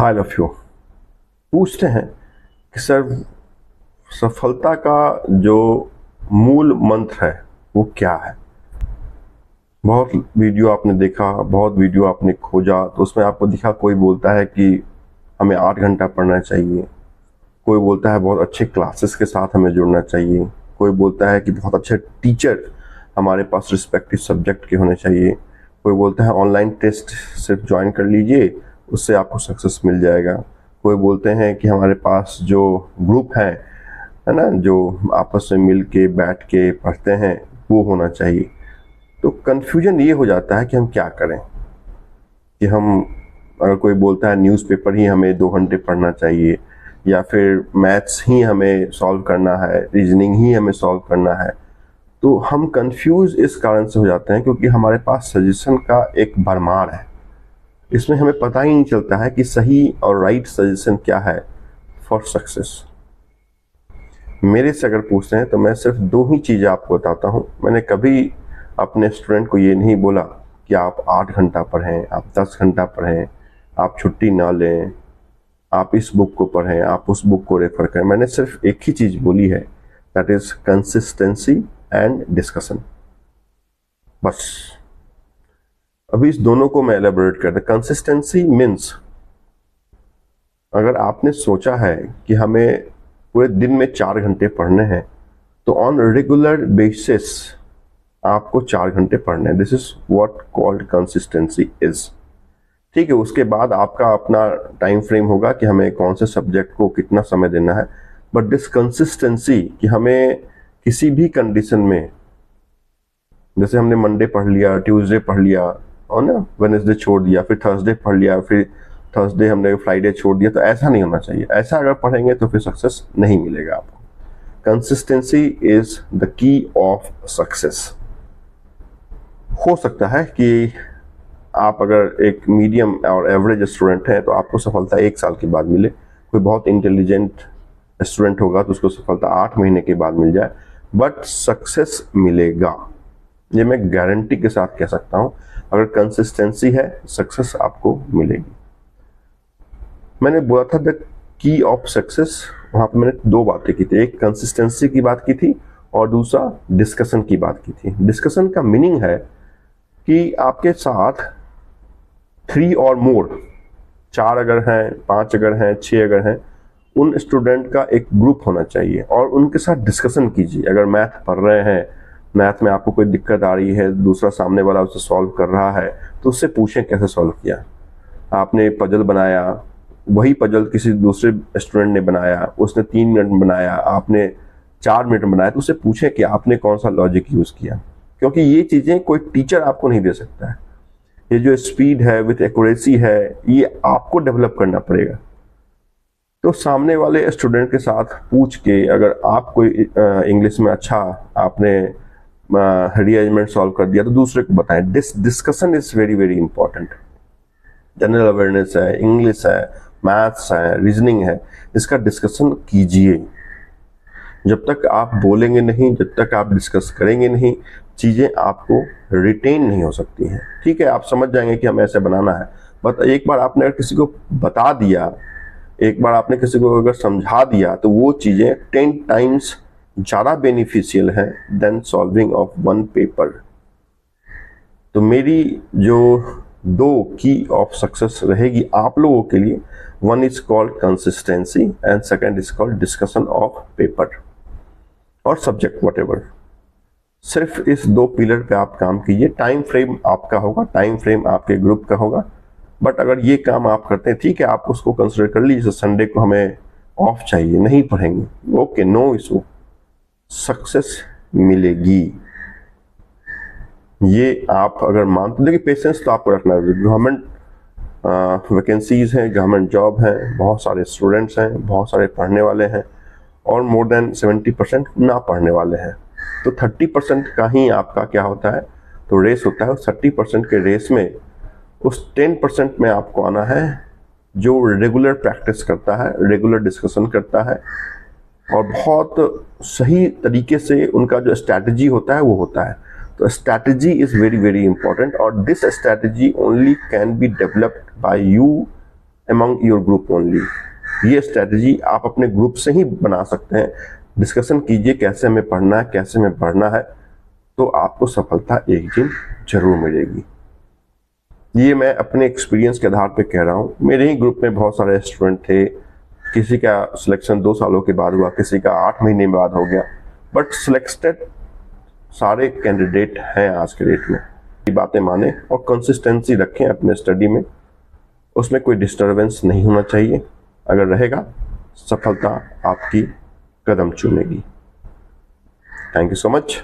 High of you पूछते हैं कि सर सफलता का जो मूल मंत्र है वो क्या है। बहुत वीडियो आपने देखा, बहुत वीडियो आपने खोजा, तो उसमें आपको दिखा कोई बोलता है कि हमें 8 घंटा पढ़ना चाहिए, कोई बोलता है बहुत अच्छे क्लासेस के साथ हमें जुड़ना चाहिए, कोई बोलता है कि बहुत अच्छे टीचर हमारे पास रिस्पेक्टिव सब्जेक्ट के होने चाहिए, कोई बोलता है ऑनलाइन टेस्ट सिर्फ ज्वाइन कर लीजिए उससे आपको सक्सेस मिल जाएगा, कोई बोलते हैं कि हमारे पास जो ग्रुप है ना, जो आपस में मिल के बैठ के पढ़ते हैं वो होना चाहिए। तो कन्फ्यूजन ये हो जाता है कि हम क्या करें, कि हम अगर कोई बोलता है न्यूज़पेपर ही हमें 2 घंटे पढ़ना चाहिए, या फिर मैथ्स ही हमें सॉल्व करना है, रीजनिंग ही हमें सॉल्व करना है, तो हम कंफ्यूज इस कारण से हो जाते हैं क्योंकि हमारे पास सजेशन का एक भरमार है। इसमें हमें पता ही नहीं चलता है कि सही और राइट सजेशन क्या है फॉर सक्सेस। मेरे से अगर पूछते हैं तो मैं सिर्फ 2 ही चीज़ें आपको बताता हूँ। मैंने कभी अपने स्टूडेंट को ये नहीं बोला कि आप 8 घंटा पढ़ें, आप 10 घंटा पढ़ें, आप छुट्टी ना लें, आप इस बुक को पढ़ें, आप उस बुक को रेफर करें। मैंने सिर्फ एक ही चीज़ बोली है, that is consistency and discussion, बस। अभी इस दोनों को मैं एलेबोरेट करता हूँ। कंसिस्टेंसी मीन्स अगर आपने सोचा है कि हमें पूरे दिन में 4 घंटे पढ़ने हैं तो ऑन रेगुलर बेसिस आपको 4 घंटे पढ़ने हैं। This is what called consistency is. ठीक है, उसके बाद आपका अपना टाइम फ्रेम होगा कि हमें कौन से सब्जेक्ट को कितना समय देना है, बट दिस कंसिस्टेंसी कि हमें किसी भी कंडीशन में, जैसे हमने मंडे पढ़ लिया, ट्यूसडे पढ़ लिया और ना वेडनेसडे छोड़ दिया, फिर थर्सडे पढ़ लिया, फिर थर्सडे हमने फ्राइडे छोड़ दिया, तो ऐसा नहीं होना चाहिए। ऐसा अगर पढ़ेंगे तो फिर सक्सेस नहीं मिलेगा आपको। Consistency is the key of success. हो सकता है कि आप अगर एक मीडियम और एवरेज स्टूडेंट हैं तो आपको सफलता 1 साल के बाद मिले, कोई बहुत इंटेलिजेंट स्टूडेंट होगा तो उसको सफलता 8 महीने के बाद मिल जाए, बट सक्सेस मिलेगा, ये मैं गारंटी के साथ कह सकता हूँ। अगर कंसिस्टेंसी है सक्सेस आपको मिलेगी। मैंने बोला था द की ऑफ सक्सेस, वहाँ पर मैंने 2 बातें की थी, एक कंसिस्टेंसी की बात की थी और दूसरा डिस्कशन की बात की थी। डिस्कशन का मीनिंग है कि आपके साथ 3 और मोर, 4 अगर हैं, 5 अगर हैं, 6 अगर हैं, उन स्टूडेंट का एक ग्रुप होना चाहिए और उनके साथ डिस्कशन कीजिए। अगर मैथ पढ़ रहे हैं, मैथ में आपको कोई दिक्कत आ रही है, दूसरा सामने वाला उसे सॉल्व कर रहा है, तो उससे पूछें कैसे सॉल्व किया। आपने पजल बनाया, वही पजल किसी दूसरे स्टूडेंट ने बनाया, उसने 3 मिनट में बनाया, आपने 4 मिनट में बनाया, तो उससे पूछें कि आपने कौन सा लॉजिक यूज़ किया, क्योंकि ये चीज़ें कोई टीचर आपको नहीं दे सकता है। ये जो स्पीड है विथ एक्यूरेसी है, ये आपको डेवलप करना पड़ेगा। तो सामने वाले स्टूडेंट के साथ पूछ के, अगर आप कोई इंग्लिश में अच्छा आपने रीअरेंजमेंट सॉल्व कर दिया तो दूसरे को बताएं। Discussion is very very important. General awareness है, इंग्लिश है, मैथ्स है, रीजनिंग है, इसका डिस्कशन कीजिए। जब तक आप बोलेंगे नहीं, जब तक आप डिस्कस करेंगे नहीं, चीज़ें आपको रिटेन नहीं हो सकती हैं। ठीक है, आप समझ जाएंगे कि हमें ऐसे बनाना है, बट एक बार आपने अगर किसी को बता दिया, एक बार आपने किसी को अगर समझा दिया, तो वो चीज़ें 10 टाइम्स ज़्यादा बेनिफिशियल है देन सॉल्विंग ऑफ 1 पेपर। तो मेरी जो 2 की ऑफ सक्सेस रहेगी आप लोगों के लिए, 1 is called consistency and 2nd is called discussion of paper और सब्जेक्ट व्हाटएवर। सिर्फ इस 2 पिलर पे आप काम कीजिए। टाइम फ्रेम आपका होगा, टाइम फ्रेम आपके ग्रुप का होगा, बट अगर ये काम आप करते हैं, ठीक है, आप उसको कंसिडर कर लीजिए। संडे को हमें ऑफ चाहिए, नहीं पढ़ेंगे, ओके, नो इशू, सक्सेस मिलेगी। ये आप अगर मानते, देखिए पेशेंस तो आपको रखना है। गवर्नमेंट वैकेंसीज हैं, गवर्नमेंट जॉब हैं, बहुत सारे स्टूडेंट्स हैं, बहुत सारे पढ़ने वाले हैं और मोर देन 70% ना पढ़ने वाले हैं। तो 30% का ही आपका क्या होता है, तो रेस होता है। उस 30% के रेस में उस 10% में आपको आना है जो रेगुलर प्रैक्टिस करता है, रेगुलर डिस्कशन करता है और बहुत सही तरीके से उनका जो स्ट्रैटेजी होता है वो होता है। तो strategy is very very important और this strategy only can be developed by you among your group only। ये स्ट्रेटजी आप अपने ग्रुप से ही बना सकते हैं। डिस्कशन कीजिए कैसे हमें पढ़ना है, कैसे हमें बढ़ना है, तो आपको सफलता एक दिन जरूर मिलेगी। ये मैं अपने एक्सपीरियंस के आधार पे कह रहा हूँ। मेरे ही ग्रुप में बहुत सारे स्टूडेंट थे, किसी का सिलेक्शन 2 सालों के बाद हुआ, किसी का 8 महीने बाद हो गया, बट सिलेक्टेड सारे कैंडिडेट हैं आज के डेट में। ये बातें माने और कंसिस्टेंसी रखें अपने स्टडी में, उसमें कोई डिस्टरबेंस नहीं होना चाहिए। अगर रहेगा, सफलता आपकी कदम चूमेगी। Thank you so much.